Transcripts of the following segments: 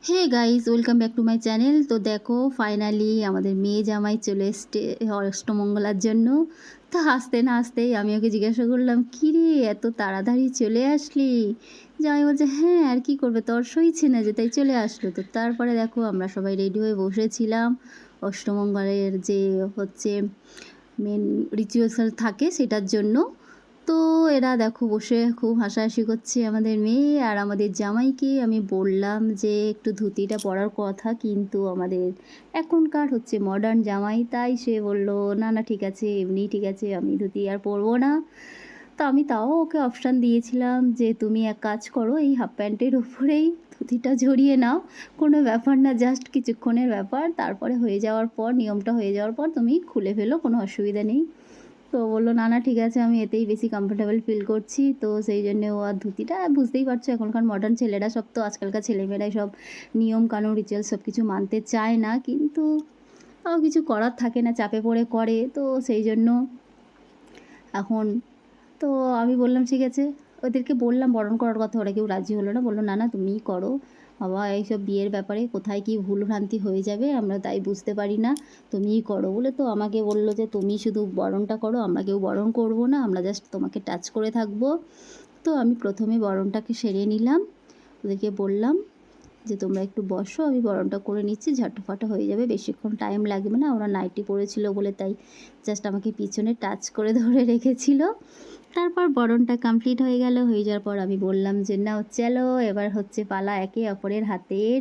Hey guys, welcome back to my channel. তো দেখো, finally আমাদের মেয়ে জামাই চলে এসছে অষ্টমঙ্গলার জন্য। তো হাসতে না হাসতেই আমি ওকে জিজ্ঞাসা করলাম, কী রে এত তাড়াতাড়ি চলে আসলি? জামাই বলছে, হ্যাঁ আর কি করবে, তোর সইছে না যে, তাই চলে আসলো। তো তারপরে দেখো আমরা সবাই রেডি হয়ে বসেছিলাম অষ্টমঙ্গলের যে হচ্ছে মেন রিচুয়ালস থাকে সেটার জন্য। তো এরা দেখো বসে খুব হাসাহাসি করছে আমাদের মেয়ে আর আমাদের জামাইকে। আমি বললাম যে একটু ধুতিটা পরার কথা, কিন্তু আমাদের এখনকার হচ্ছে মডার্ন জামাই, তাই সে বলল না না ঠিক আছে, এমনি ঠিক আছে, আমি ধুতি আর পরবো না। তো আমি তাও ওকে অপশান দিয়েছিলাম যে তুমি এক কাজ করো, এই হাফ প্যান্টের উপরেই ধুতিটা জড়িয়ে নাও, কোনো ব্যাপার না, জাস্ট কিছুক্ষণের ব্যাপার, তারপরে হয়ে যাওয়ার পর, নিয়মটা হয়ে যাওয়ার পর তুমি খুলে ফেলো, কোনো অসুবিধা নেই। তো বললো না না ঠিক আছে, আমি এতেই বেশি কমফোর্টেবল ফিল করছি। তো সেই জন্যে ও আর ধুতিটা, বুঝতেই পারছো এখনকার মডার্ন ছেলেরা সব, তো আজকালকার ছেলেমেয়েরাই সব নিয়ম কানুন রিচুয়াল সব কিছু মানতে চায় না, কিন্তু তাও কিছু করার থাকে না, চাপে পড়ে করে। তো সেই জন্য এখন তো আমি বললাম ঠিক আছে, ওদেরকে বললাম বরণ করার কথা, ওরা কেউ রাজি হলো না, বললো না না তুমিই করো বাবা, এইসব বিয়ের ব্যাপারে কোথায় কী ভুলভ্রান্তি হয়ে যাবে আমরা তাই বুঝতে পারি না, তুমিই করো বলে। তো আমাকে বললো যে তুমি শুধু বরণটা করো, আমরা কেউ বরণ করবো না, আমরা জাস্ট তোমাকে টাচ করে থাকবো। তো আমি প্রথমে বরণটাকে সেরে নিলাম, ওদেরকে বললাম যে তোমরা একটু বসো, আমি বরণটা করে নিচ্ছি, ঝাঁটোফাটো হয়ে যাবে, বেশিক্ষণ টাইম লাগবে না। ওরা নাইটি পরেছিল বলে তাই জাস্ট আমাকে পিছনে টাচ করে ধরে রেখেছিল। তারপর বরণটা কমপ্লিট হয়ে গেল, হয়ে যাওয়ার পর আমি বললাম যে নাও চলো, এবার হচ্ছে পালা একে অপরের হাতের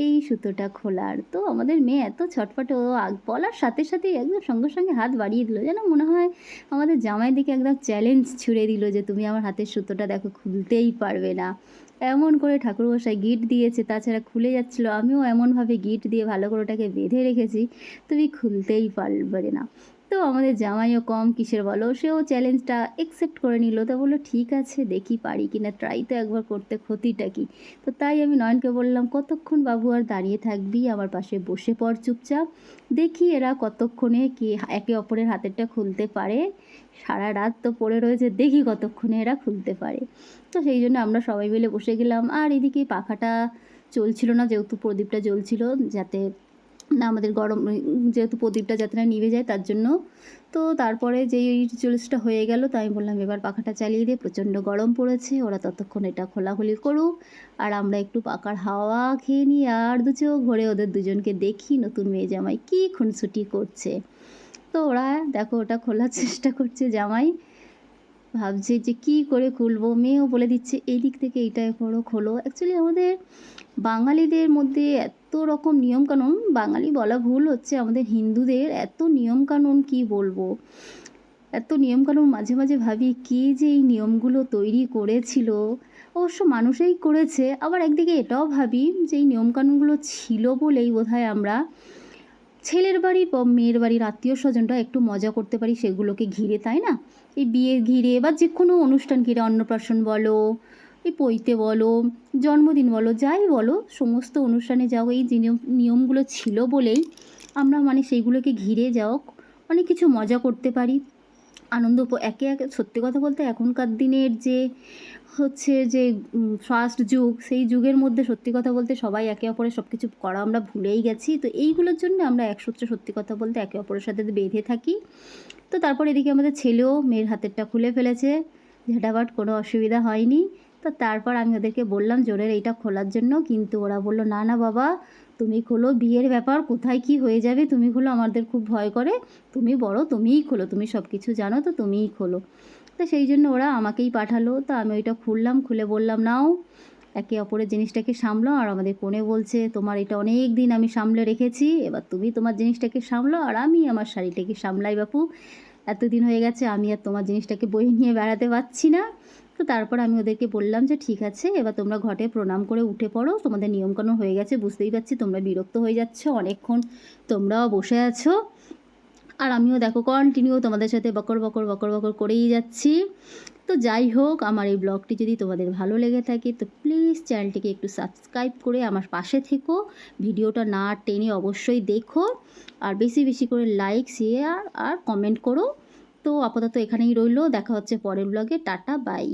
এই সুতোটা খোলার। তো আমাদের মেয়ে এত ছটফটে, ও বলার সাথে সাথেই একদম সঙ্গে সঙ্গে হাত বাড়িয়ে দিল, যেন মনে হয় আমাদের জামাই দিকে একদম চ্যালেঞ্জ ছুড়ে দিল যে তুমি আমার হাতের সুতোটা দেখো, খুলতেই পারবে না। এমন করে ঠাকুরমশাই গিট দিয়েছে, তাছাড়া খুলে যাচ্ছিলো, আমিও এমনভাবে গিট দিয়ে ভালো করে ওটাকে বেঁধে রেখেছি, তুমি খুলতেই পারবে না। তো আমাদের জামাইও কম কিসের বলো, সেও চ্যালেঞ্জটা অ্যাকসেপ্ট করে নিল। তা বললো ঠিক আছে, দেখি পারি কি না, ট্রাই তো একবার করতে ক্ষতিটা কি। তো তাই আমি নয়নকে বললাম, কতক্ষণ বাবু আর দাঁড়িয়ে থাকবি, আমার পাশে বসে পড় চুপচাপ, দেখি এরা কতক্ষণে কি একে অপরের হাতেরটা খুলতে পারে। সারা রাত তো পড়ে রয়েছে, দেখি কতক্ষণে এরা খুলতে পারে। তো সেই জন্য আমরা সবাই মিলে বসে গেলাম। আর এদিকে পাখাটা চলছিল না, যেহেতু প্রদীপটা জ্বলছিল, যাতে না আমাদের গরম, যেহেতু প্রদীপটা যাতে না নিভে যায় তার জন্য। তো তারপরে যেই রিচুয়ালসটা হয়ে গেল, তো আমি বললাম এবার পাখাটা চালিয়ে দিয়ে, প্রচণ্ড গরম পড়েছে, ওরা ততক্ষণ এটা খোলাখুলি করুক আর আমরা একটু পাখার হাওয়া খেয়ে নিই, আর দু চোখ ভরে ওদের দুজনকে দেখি নতুন মেয়ে জামাই কী খুনসুটি করছে। তো ওরা দেখো ওটা খোলার চেষ্টা করছে, জামাই ভাবছে যে কী করে খুলবো, মেয়েও বলে দিচ্ছে এই দিক থেকে এইটা করো, খোলো। অ্যাকচুয়ালি আমাদের বাঙালিদের মধ্যে এত রকম নিয়মকানুন, বাঙালি বলা ভুল হচ্ছে, আমাদের হিন্দুদের এত নিয়মকানুন কি বলবো, এত নিয়মকানুন মাঝে মাঝে ভাবি কে যে এই নিয়মগুলো তৈরি করেছিল। অবশ্য মানুষই করেছে, আবার একদিকে এটাও ভাবি যে এই নিয়মকানুনগুলো ছিল বলেই বোধহয় আমরা ছেলের বাড়ির বা মেয়ের বাড়ির আত্মীয় স্বজনরা একটু মজা করতে পারি সেগুলোকে ঘিরে, তাই না? এই বিয়ে ঘিরে বা যে কোনো অনুষ্ঠান ঘিরে, অন্নপ্রাশন বলো, এই পৈতে বলো, জন্মদিন বলো, যাই বলো, সমস্ত অনুষ্ঠানে যাও, এই যে নিয়মগুলো ছিল বলেই আমরা মানে সেইগুলোকে ঘিরে যাও অনেক কিছু মজা করতে পারি, আনন্দ একে একে। সত্যি কথা বলতে এখনকার দিনের যে হচ্ছে যে ফাস্ট যুগ, সেই যুগের মধ্যে সত্যি কথা বলতে সবাই একে অপরের সব কিছু করা আমরা ভুলেই গেছি। তো এইগুলোর জন্য আমরা একসূত্রে সত্যি কথা বলতে একে অপরের সাথে বেঁধে থাকি। তো তারপর এদিকে আমাদের ছেলেও মেয়ের হাতেরটা খুলে ফেলেছে, ঝাটাবাট, কোনো অসুবিধা হয়নি। তো তারপর আমি ওদেরকে বললাম জোরের এইটা খোলার জন্য, কিন্তু ওরা বললো না না বাবা তুমি খোলো, বিয়ের ব্যাপার কোথায় কি হয়ে যাবে, তুমি খোলো, আমাদের খুব ভয় করে, তুমি বড়, তুমিই খোলো, তুমি সব কিছু জানো, তো তুমিই খোলো। তো সেই জন্য ওরা আমাকেই পাঠালো। তো আমি ওইটা খুললাম, খুলে বললাম নাও একে অপরের জিনিসটাকে সামলাও। আর আমাদের কনে বলছে তোমার এটা অনেক দিন আমি সামলে রেখেছি, এবার তুমি তোমার জিনিসটাকে সামলাও আর আমি আমার শাড়িটাকে সামলাই বাপু, এতদিন হয়ে গেছে আমি আর তোমার জিনিসটাকে বয়ে নিয়ে বেড়াতে পারছি না। তো তারপর আমি ওদেরকে বললাম যে ঠিক আছে, এবার তোমরা ঘটে প্রণাম করে উঠে পড়ো, তোমাদের নিয়মকানুন হয়ে গেছে, বুঝতেই পারছি তোমরা বিরক্ত হয়ে যাচ্ছ, অনেকক্ষণ তোমরাও বসে আছো, আর আমিও দেখো কন্টিনিউ তোমাদের সাথে বকর বকর বকর বকর করেই যাচ্ছি। তো যাই হোক, আমার এই ব্লগটি যদি তোমাদের ভালো লেগে থাকে তো প্লিজ চ্যানেলটিকে একটু সাবস্ক্রাইব করে আমার পাশে থেকো, ভিডিওটা না টেনে অবশ্যই দেখো, আর বেশি বেশি করে লাইক, শেয়ার আর কমেন্ট করো। তো আপাতত এখানেই রইলো, দেখা হচ্ছে পরের ব্লগে, টাটা বাই।